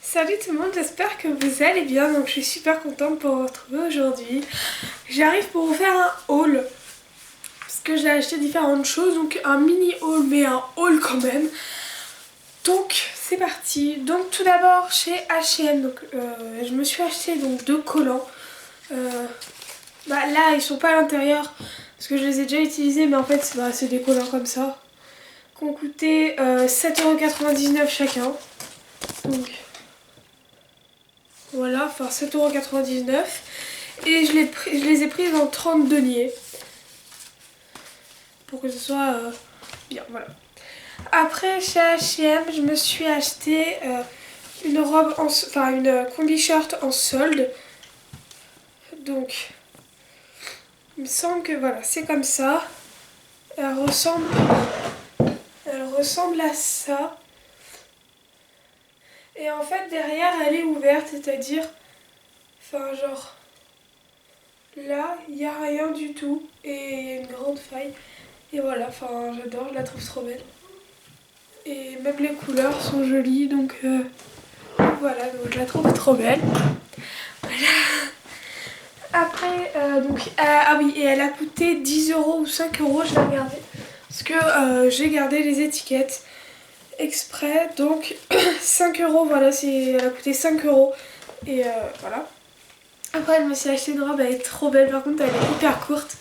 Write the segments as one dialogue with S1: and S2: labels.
S1: Salut tout le monde, j'espère que vous allez bien. Donc je suis super contente pour vous retrouver aujourd'hui. J'arrive pour vous faire un haul parce que j'ai acheté différentes choses, donc un mini haul mais un haul quand même. Donc c'est parti. Donc tout d'abord chez H&M, donc je me suis acheté donc deux collants. Là ils sont pas à l'intérieur parce que je les ai déjà utilisés, mais en fait c'est des collants comme ça qui ont coûté 7,99€ chacun. Donc voilà, enfin 7,99€. Et je les ai prises en 30 deniers. Pour que ce soit bien, voilà. Après, chez H&M, je me suis acheté une robe, enfin une combi-short en solde. Donc, il me semble que voilà, c'est comme ça. Elle ressemble à ça. Et en fait, derrière, elle est ouverte, c'est-à-dire, enfin genre, là, il n'y a rien du tout. Et il y a une grande faille. Et voilà, enfin j'adore, je la trouve trop belle. Et même les couleurs sont jolies, donc voilà, donc je la trouve trop belle. Voilà. Après, ah oui, et elle a coûté 10€ ou 5€, je vais regarder. Parce que j'ai gardé les étiquettes exprès, donc 5€, voilà, elle a coûté 5€. Et voilà. Après, je me suis acheté une robe, elle est trop belle, par contre elle est hyper courte.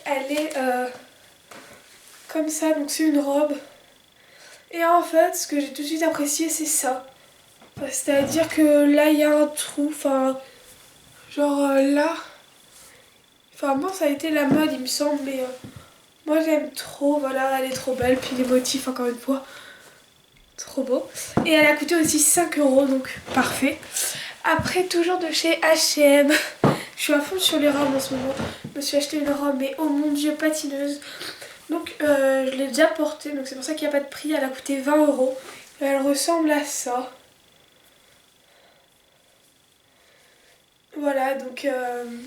S1: Elle est comme ça, donc c'est une robe. Et en fait, ce que j'ai tout de suite apprécié, c'est ça. C'est-à-dire que là, il y a un trou, enfin, genre là. Enfin, bon, ça a été la mode, il me semble, mais moi j'aime trop, voilà, elle est trop belle. Puis les motifs, encore une fois, trop beau. Et elle a coûté aussi 5€, donc parfait. Après, toujours de chez H&M, je suis à fond sur les robes en ce moment. Je me suis acheté une robe, mais oh mon dieu, patineuse. Donc, je l'ai déjà portée, donc c'est pour ça qu'il n'y a pas de prix. Elle a coûté 20€. Elle ressemble à ça. Voilà, donc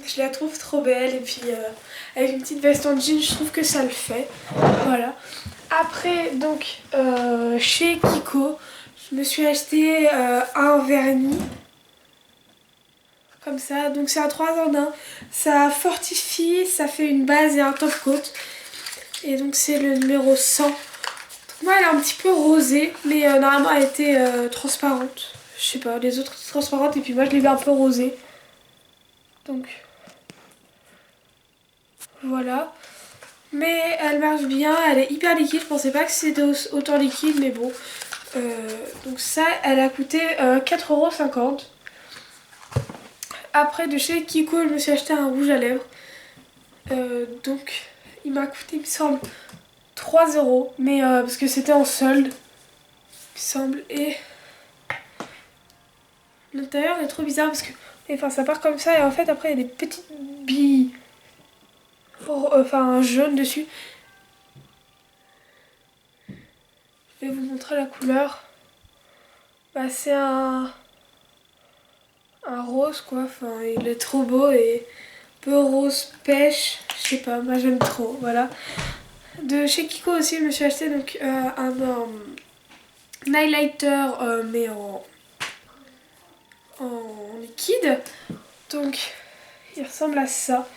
S1: je la trouve trop belle. Et puis, avec une petite veste en jean, je trouve que ça le fait. Voilà. Après, donc, chez Kiko, je me suis acheté un vernis. Comme ça, donc c'est un 3 en 1. Ça fortifie, ça fait une base et un top coat. Et donc c'est le numéro 100. Donc moi elle est un petit peu rosée, mais normalement elle était transparente. Je sais pas, les autres étaient transparentes et puis moi je l'ai vu un peu rosée. Donc voilà. Mais elle marche bien, elle est hyper liquide. Je pensais pas que c'était autant liquide, mais bon. Donc ça, elle a coûté 4,50€. Après, de chez Kiko, je me suis acheté un rouge à lèvres. Donc, il m'a coûté, il me semble, 3€. Mais parce que c'était en solde, il me semble. Et l'intérieur est trop bizarre parce que enfin, ça part comme ça. Et en fait, après, il y a des petites billes, enfin, jaunes dessus. Je vais vous montrer la couleur. Bah, c'est un rose, quoi. Enfin, il est trop beau et un peu rose pêche. Je sais pas, moi j'aime trop. Voilà. De chez Kiko aussi, je me suis acheté donc un highlighter, mais en liquide. Donc, il ressemble à ça.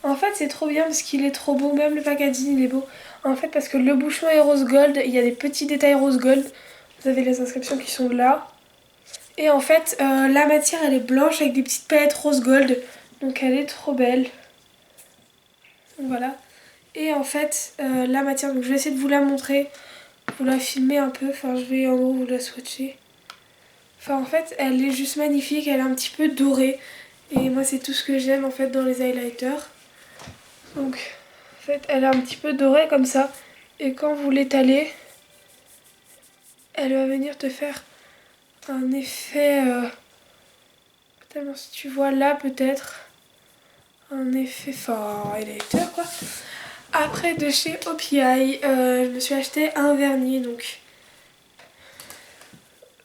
S1: En fait, c'est trop bien parce qu'il est trop beau. Même le packaging, il est beau. En fait, parce que le bouchon est rose gold. Il y a des petits détails rose gold. Vous avez les inscriptions qui sont là. Et en fait, la matière, elle est blanche avec des petites paillettes rose gold. Donc, elle est trop belle. Voilà. Et en fait, la matière, donc je vais essayer de vous la montrer. Vous la filmer un peu. Enfin, je vais en gros vous la swatcher. Enfin, en fait, elle est juste magnifique. Elle est un petit peu dorée. Et moi, c'est tout ce que j'aime en fait dans les highlighters. Donc, en fait, elle est un petit peu dorée comme ça. Et quand vous l'étalez, elle va venir te faire un effet... tellement si tu vois là, peut-être. Un effet... Enfin, highlighter, quoi. Après, de chez OPI, je me suis acheté un vernis, donc...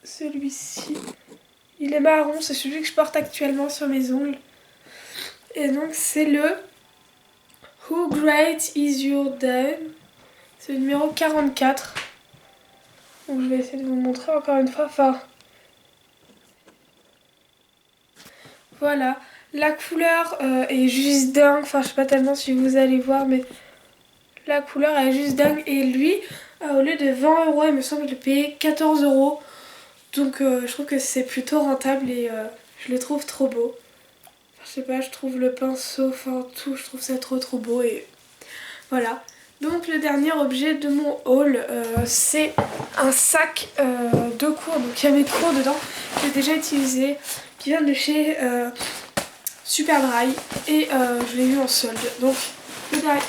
S1: Celui-ci. Il est marron, c'est celui que je porte actuellement sur mes ongles. Et donc, c'est le... Who Great Is Your Dame. C'est le numéro 44. Donc je vais essayer de vous montrer encore une fois. Enfin, Voilà, la couleur est juste dingue, enfin je sais pas tellement si vous allez voir mais la couleur est juste dingue et lui au lieu de 20 €, il me semble que je l'ai payé 14 €. Donc je trouve que c'est plutôt rentable et je le trouve trop beau. Enfin, je sais pas, je trouve le pinceau, enfin tout, je trouve ça trop beau et voilà. Donc le dernier objet de mon haul, c'est un sac de cours. Donc il y a mes cours dedans, que j'ai déjà utilisé, qui vient de chez Superdry et je l'ai eu en solde. Donc le derrière,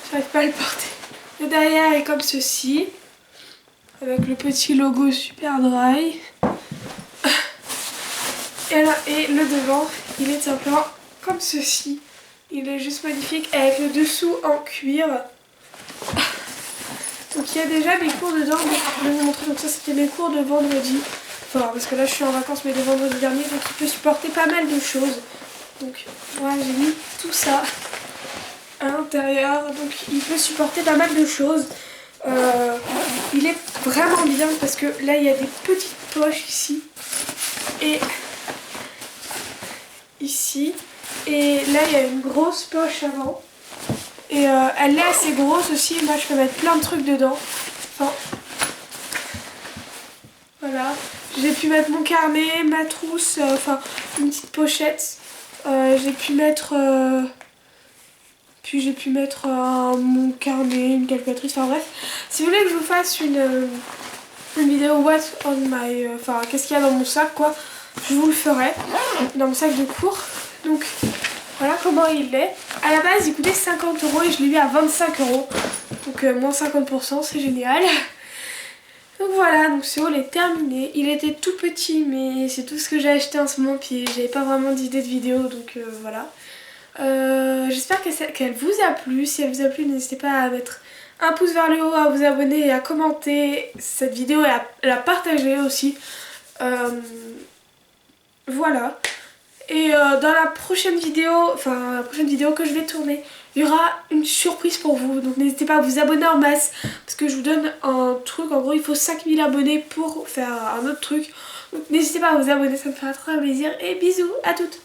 S1: j'arrive pas à le porter. Le derrière est comme ceci, avec le petit logo Superdry. Et le devant, il est simplement comme ceci. Il est juste magnifique avec le dessous en cuir. Donc il y a déjà mes cours dedans. Je vais vous montrer. Donc ça c'était mes cours de vendredi. Enfin parce que là je suis en vacances mais de vendredi dernier. Donc il peut supporter pas mal de choses. Donc voilà, j'ai mis tout ça à l'intérieur. Donc il peut supporter pas mal de choses. Il est vraiment bien parce que là il y a des petites poches ici. Et ici. Et là il y a une grosse poche avant. Et elle est assez grosse aussi, moi je peux mettre plein de trucs dedans. Enfin, voilà. J'ai pu mettre mon carnet, ma trousse, enfin une petite pochette. J'ai pu mettre... puis j'ai pu mettre mon carnet, une calculatrice, enfin bref. Si vous voulez que je vous fasse une vidéo What's on my... Enfin qu'est-ce qu'il y a dans mon sac quoi, je vous le ferai. Dans mon sac de cours. Donc... Voilà comment il est. À la base il coûtait 50 € et je l'ai eu à 25 €. Donc moins 50%, c'est génial. Donc voilà, donc ce haul est terminé. Il était tout petit mais c'est tout ce que j'ai acheté en ce moment. Puis j'avais pas vraiment d'idée de vidéo donc voilà. J'espère qu'elle vous a plu. Si elle vous a plu, n'hésitez pas à mettre un pouce vers le haut, à vous abonner et à commenter cette vidéo et à la partager aussi. Voilà. Et dans la prochaine vidéo, que je vais tourner, il y aura une surprise pour vous. Donc n'hésitez pas à vous abonner en masse. Parce que je vous donne un truc, en gros il faut 5000 abonnés pour faire un autre truc. Donc n'hésitez pas à vous abonner, ça me fera trop plaisir. Et bisous à toutes!